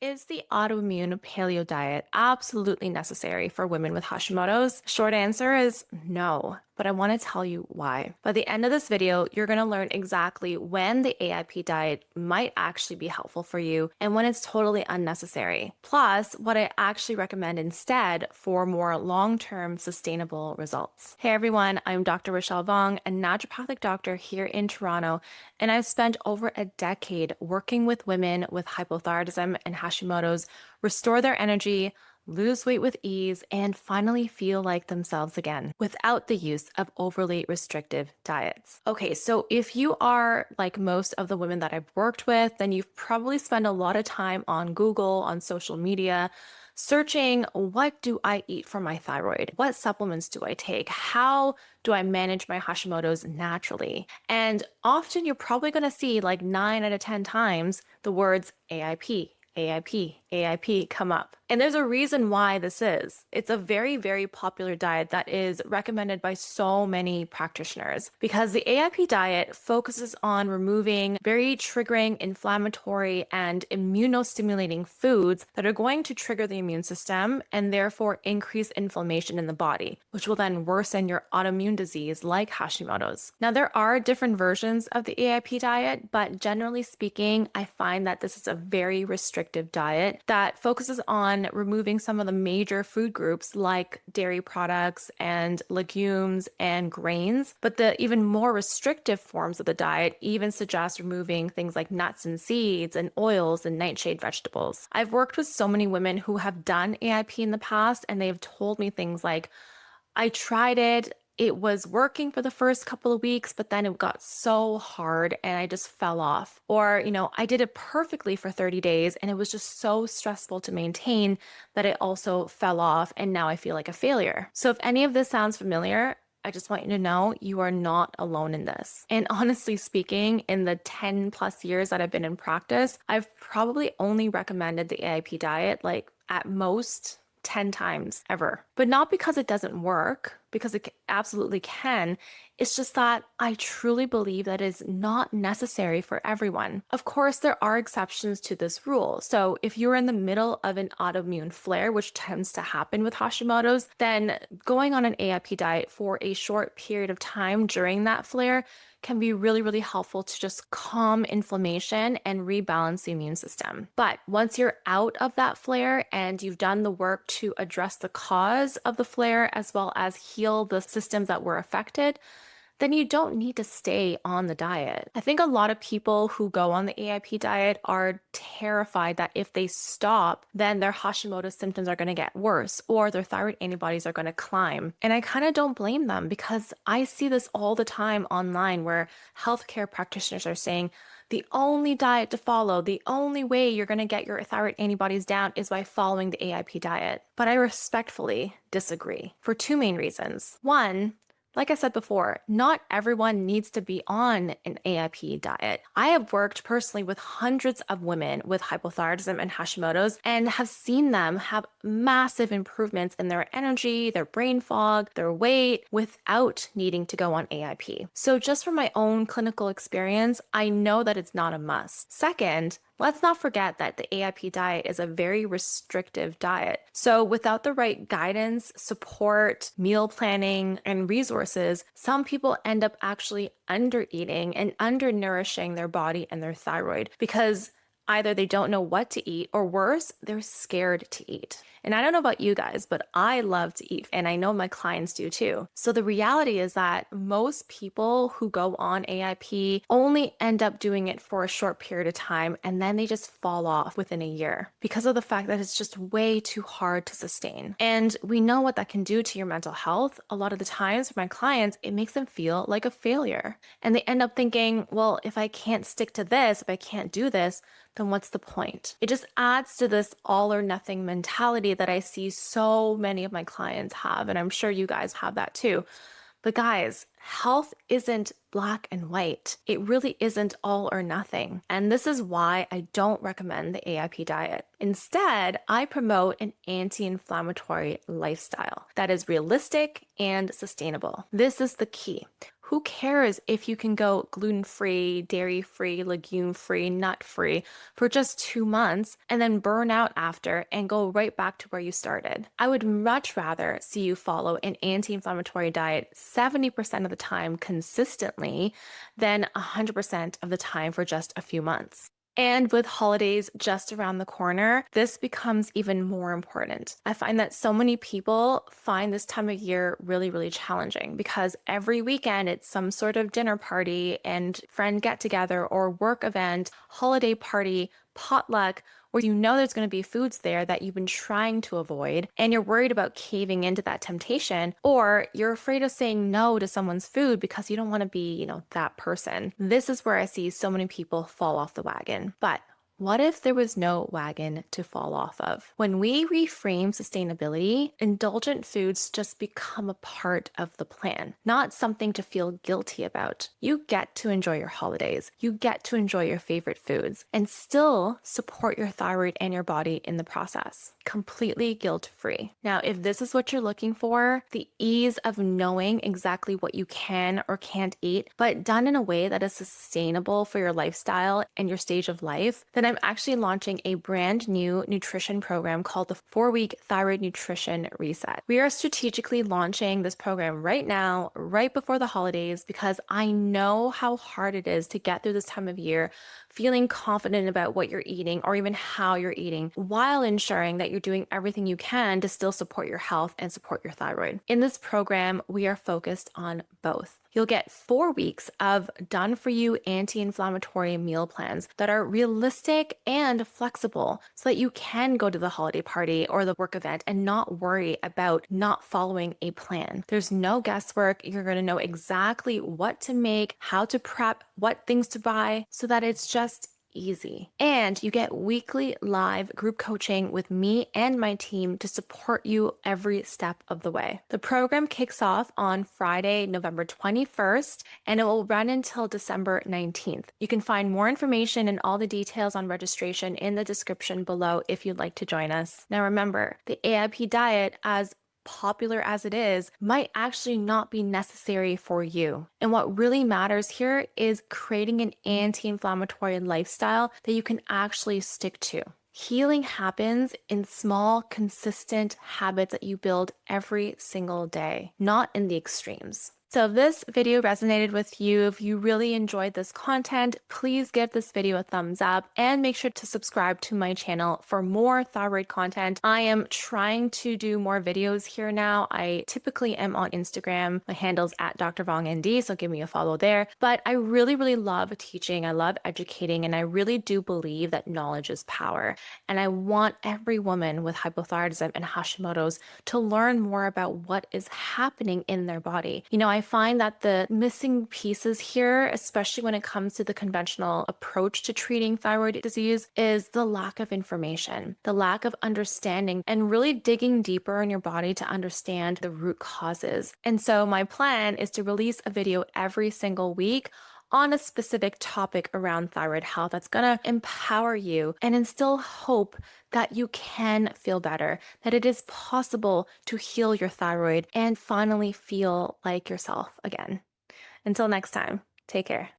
Is the autoimmune paleo diet absolutely necessary for women with Hashimoto's? Short answer is no, but I want to tell you why. By the end of this video, you're going to learn exactly when the AIP diet might actually be helpful for you and when it's totally unnecessary. Plus, what I actually recommend instead for more long-term sustainable results. Hey everyone, I'm Dr. Rochelle Vong, a naturopathic doctor here in Toronto, and I've spent over a decade working with women with hypothyroidism and Hashimoto's restore their energy, lose weight with ease, and finally feel like themselves again without the use of overly restrictive diets. Okay, so if you are like most of the women that I've worked with, then you've probably spent a lot of time on Google, on social media, searching what do I eat for my thyroid? What supplements do I take? How do I manage my Hashimoto's naturally? And often you're probably going to see like 9 out of 10 times the words AIP, AIP, AIP come up. And there's a reason why this is. It's a very, very popular diet that is recommended by so many practitioners because the AIP diet focuses on removing very triggering, inflammatory, and immunostimulating foods that are going to trigger the immune system and therefore increase inflammation in the body, which will then worsen your autoimmune disease like Hashimoto's. Now, there are different versions of the AIP diet, but generally speaking, I find that this is a very restrictive diet that focuses on removing some of the major food groups like dairy products and legumes and grains. But the even more restrictive forms of the diet even suggest removing things like nuts and seeds and oils and nightshade vegetables. I've worked with so many women who have done AIP in the past, and they've told me things like, I tried it. It was working for the first couple of weeks, but then it got so hard and I just fell off. Or, I did it perfectly for 30 days and it was just so stressful to maintain that it also fell off and now I feel like a failure. So if any of this sounds familiar, I just want you to know you are not alone in this. And honestly speaking, in the 10 plus years that I've been in practice, I've probably only recommended the AIP diet like at most 10 times ever. But not because it doesn't work, because it absolutely can. It's just that I truly believe that is not necessary for everyone. Of course, there are exceptions to this rule. So if you're in the middle of an autoimmune flare, which tends to happen with Hashimoto's, then going on an AIP diet for a short period of time during that flare can be really, really helpful to just calm inflammation and rebalance the immune system. But once you're out of that flare and you've done the work to address the cause of the flare as well as heal the systems that were affected, then you don't need to stay on the diet. I think a lot of people who go on the AIP diet are terrified that if they stop, then their Hashimoto's symptoms are going to get worse or their thyroid antibodies are going to climb. And I kind of don't blame them because I see this all the time online where healthcare practitioners are saying, the only diet to follow, the only way you're going to get your thyroid antibodies down is by following the AIP diet. But I respectfully disagree for two main reasons. One, like I said before, not everyone needs to be on an AIP diet. I have worked personally with hundreds of women with hypothyroidism and Hashimoto's and have seen them have massive improvements in their energy, their brain fog, their weight without needing to go on AIP. So just from my own clinical experience, I know that it's not a must. Second, let's not forget that the AIP diet is a very restrictive diet. So without the right guidance, support, meal planning, and resources, some people end up actually undereating and undernourishing their body and their thyroid because either they don't know what to eat or worse, they're scared to eat. And I don't know about you guys, but I love to eat and I know my clients do too. So the reality is that most people who go on AIP only end up doing it for a short period of time and then they just fall off within a year because of the fact that it's just way too hard to sustain. And we know what that can do to your mental health. A lot of the times for my clients, it makes them feel like a failure. And they end up thinking, well, if I can't stick to this, if I can't do this, then what's the point? It just adds to this all or nothing mentality that I see so many of my clients have, and I'm sure you guys have that too. But guys, health isn't black and white. It really isn't all or nothing. And this is why I don't recommend the AIP diet. Instead, I promote an anti-inflammatory lifestyle that is realistic and sustainable. This is the key. Who cares if you can go gluten-free, dairy-free, legume-free, nut-free for just 2 months and then burn out after and go right back to where you started? I would much rather see you follow an anti-inflammatory diet 70% of the time consistently than 100% of the time for just a few months. And with holidays just around the corner, this becomes even more important. I find that so many people find this time of year really, really challenging because every weekend it's some sort of dinner party and friend get together or work event, holiday party, potluck, where you know there's going to be foods there that you've been trying to avoid, and you're worried about caving into that temptation, or you're afraid of saying no to someone's food because you don't want to be, that person. This is where I see so many people fall off the wagon. But what if there was no wagon to fall off of? When we reframe sustainability, indulgent foods just become a part of the plan, not something to feel guilty about. You get to enjoy your holidays, you get to enjoy your favorite foods, and still support your thyroid and your body in the process, completely guilt-free. Now, if this is what you're looking for, the ease of knowing exactly what you can or can't eat, but done in a way that is sustainable for your lifestyle and your stage of life, then I'm actually launching a brand new nutrition program called the 4-week Thyroid Nutrition Reset. We are strategically launching this program right now, right before the holidays, because I know how hard it is to get through this time of year feeling confident about what you're eating or even how you're eating, while ensuring that you're doing everything you can to still support your health and support your thyroid. In this program, we are focused on both. You'll get 4 weeks of done-for-you anti-inflammatory meal plans that are realistic and flexible so that you can go to the holiday party or the work event and not worry about not following a plan. There's no guesswork. You're going to know exactly what to make, how to prep, what things to buy, so that it's just easy. And you get weekly live group coaching with me and my team to support you every step of the way. The program kicks off on Friday, November 21st, and it will run until December 19th. You can find more information and all the details on registration in the description below if you'd like to join us. Now remember, the AIP diet, as popular as it is, might actually not be necessary for you. And what really matters here is creating an anti-inflammatory lifestyle that you can actually stick to. Healing happens in small, consistent habits that you build every single day, not in the extremes. So if this video resonated with you, if you really enjoyed this content, please give this video a thumbs up and make sure to subscribe to my channel for more thyroid content. I am trying to do more videos here now. I typically am on Instagram. My handle's at Dr. Vong ND, so give me a follow there. But I really, really love teaching. I love educating, and I really do believe that knowledge is power. And I want every woman with hypothyroidism and Hashimoto's to learn more about what is happening in their body. I find that the missing pieces here, especially when it comes to the conventional approach to treating thyroid disease, is the lack of information, the lack of understanding, and really digging deeper in your body to understand the root causes. And so my plan is to release a video every single week on a specific topic around thyroid health that's going to empower you and instill hope that you can feel better, that it is possible to heal your thyroid and finally feel like yourself again. Until next time, take care.